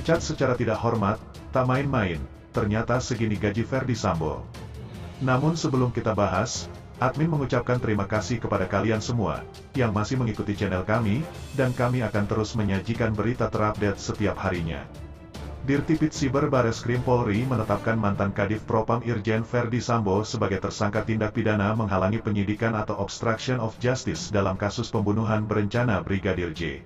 Dipecat secara tidak hormat, tak main-main, ternyata segini gaji Ferdy Sambo. Namun sebelum kita bahas, admin mengucapkan terima kasih kepada kalian semua, yang masih mengikuti channel kami, dan kami akan terus menyajikan berita terupdate setiap harinya. Dirtipit Siber Bareskrim Polri menetapkan mantan Kadif Propam Irjen Ferdy Sambo sebagai tersangka tindak pidana menghalangi penyidikan atau obstruction of justice dalam kasus pembunuhan berencana Brigadir J.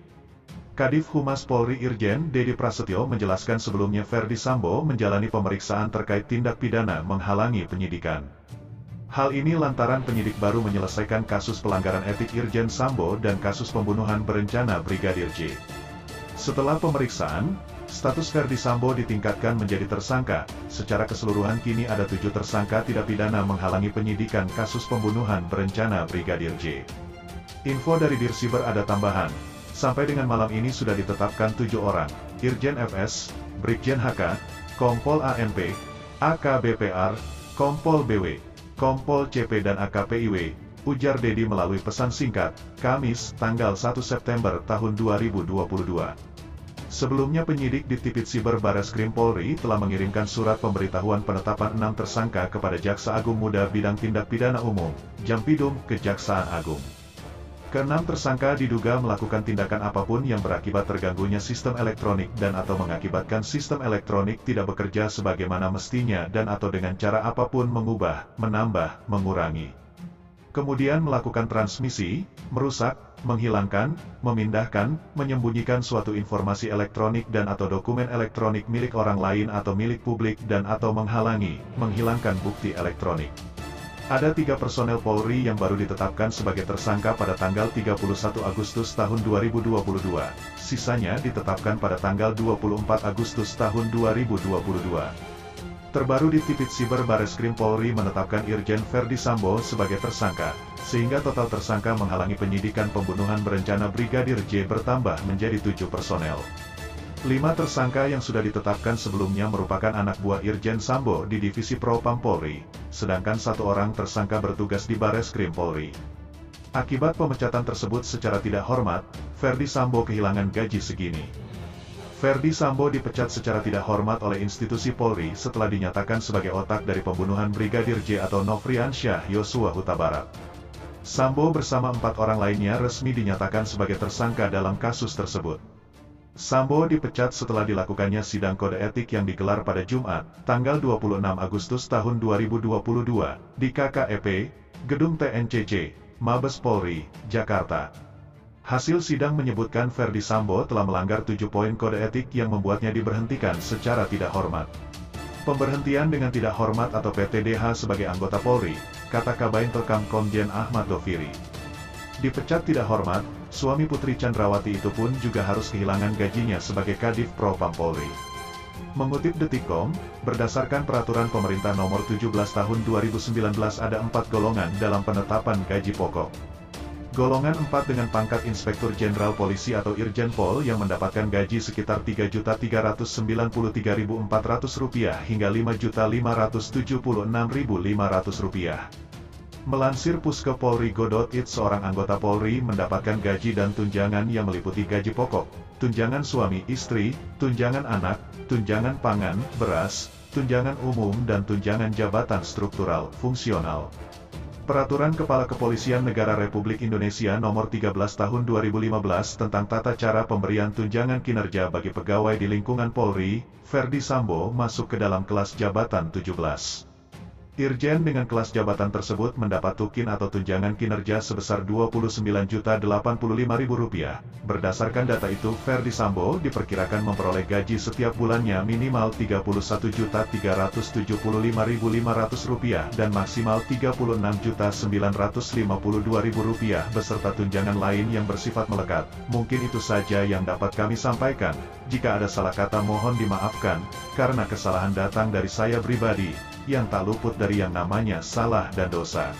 Kadif Humas Polri Irjen Dedi Prasetyo menjelaskan sebelumnya Ferdy Sambo menjalani pemeriksaan terkait tindak pidana menghalangi penyidikan. Hal ini lantaran penyidik baru menyelesaikan kasus pelanggaran etik Irjen Sambo dan kasus pembunuhan berencana Brigadir J. Setelah pemeriksaan, status Ferdy Sambo ditingkatkan menjadi tersangka. Secara keseluruhan kini ada 7 tersangka tindak pidana menghalangi penyidikan kasus pembunuhan berencana Brigadir J. Info dari Dirsiber ada tambahan. Sampai dengan malam ini sudah ditetapkan 7 orang, Irjen FS, Brigjen HK, Kompol ANP, AKBPR, Kompol BW, Kompol CP dan AKPIW, ujar Dedi melalui pesan singkat, Kamis, tanggal 1 September tahun 2022. Sebelumnya penyidik Dirtipit Siber Bareskrim Polri telah mengirimkan surat pemberitahuan penetapan 6 tersangka kepada Jaksa Agung Muda Bidang Tindak Pidana Umum, Jampidum, Kejaksaan Agung. Keenam tersangka diduga melakukan tindakan apapun yang berakibat terganggunya sistem elektronik dan atau mengakibatkan sistem elektronik tidak bekerja sebagaimana mestinya dan atau dengan cara apapun mengubah, menambah, mengurangi. Kemudian melakukan transmisi, merusak, menghilangkan, memindahkan, menyembunyikan suatu informasi elektronik dan atau dokumen elektronik milik orang lain atau milik publik dan atau menghalangi, menghilangkan bukti elektronik. Ada 3 personel Polri yang baru ditetapkan sebagai tersangka pada tanggal 31 Agustus tahun 2022. Sisanya ditetapkan pada tanggal 24 Agustus tahun 2022. Terbaru Dirtipit Siber Bareskrim Polri menetapkan Irjen Ferdy Sambo sebagai tersangka, sehingga total tersangka menghalangi penyidikan pembunuhan berencana Brigadir J bertambah menjadi 7 personel. 5 tersangka yang sudah ditetapkan sebelumnya merupakan anak buah Irjen Sambo di Divisi Propam Polri, sedangkan 1 orang tersangka bertugas di Bareskrim Polri. Akibat pemecatan tersebut secara tidak hormat, Ferdy Sambo kehilangan gaji segini. Ferdy Sambo dipecat secara tidak hormat oleh institusi Polri setelah dinyatakan sebagai otak dari pembunuhan Brigadir J atau Nofriansyah Yosua Huta Barat. Sambo bersama 4 orang lainnya resmi dinyatakan sebagai tersangka dalam kasus tersebut. Sambo dipecat setelah dilakukannya sidang kode etik yang digelar pada Jumat, tanggal 26 Agustus tahun 2022, di KKEP, Gedung TNCC, Mabes Polri, Jakarta. Hasil sidang menyebutkan Ferdy Sambo telah melanggar 7 poin kode etik yang membuatnya diberhentikan secara tidak hormat. Pemberhentian dengan tidak hormat atau PTDH sebagai anggota Polri, kata Kabid Telkom Komjen Ahmad Doviri. Dipecat tidak hormat, suami Putri Chandrawati itu pun juga harus kehilangan gajinya sebagai Kadif Propam Polri. Mengutip Detikcom, berdasarkan peraturan pemerintah nomor 17 tahun 2019 ada 4 golongan dalam penetapan gaji pokok. Golongan 4 dengan pangkat Inspektur Jenderal Polisi atau Irjen Pol yang mendapatkan gaji sekitar Rp3.393.400 hingga Rp5.576.500. Melansir Puske Polri Go.id, seorang anggota Polri mendapatkan gaji dan tunjangan yang meliputi gaji pokok, tunjangan suami istri, tunjangan anak, tunjangan pangan, beras, tunjangan umum dan tunjangan jabatan struktural, fungsional. Peraturan Kepala Kepolisian Negara Republik Indonesia Nomor 13 Tahun 2015 tentang tata cara pemberian tunjangan kinerja bagi pegawai di lingkungan Polri, Ferdy Sambo masuk ke dalam kelas jabatan 17. Irjen dengan kelas jabatan tersebut mendapat tukin atau tunjangan kinerja sebesar Rp29.085.000. Berdasarkan data itu, Ferdy Sambo diperkirakan memperoleh gaji setiap bulannya minimal Rp31.375.500 dan maksimal Rp36.952.000 beserta tunjangan lain yang bersifat melekat. Mungkin itu saja yang dapat kami sampaikan. Jika ada salah kata mohon dimaafkan, karena kesalahan datang dari saya pribadi, yang tak luput dari yang namanya salah dan dosa.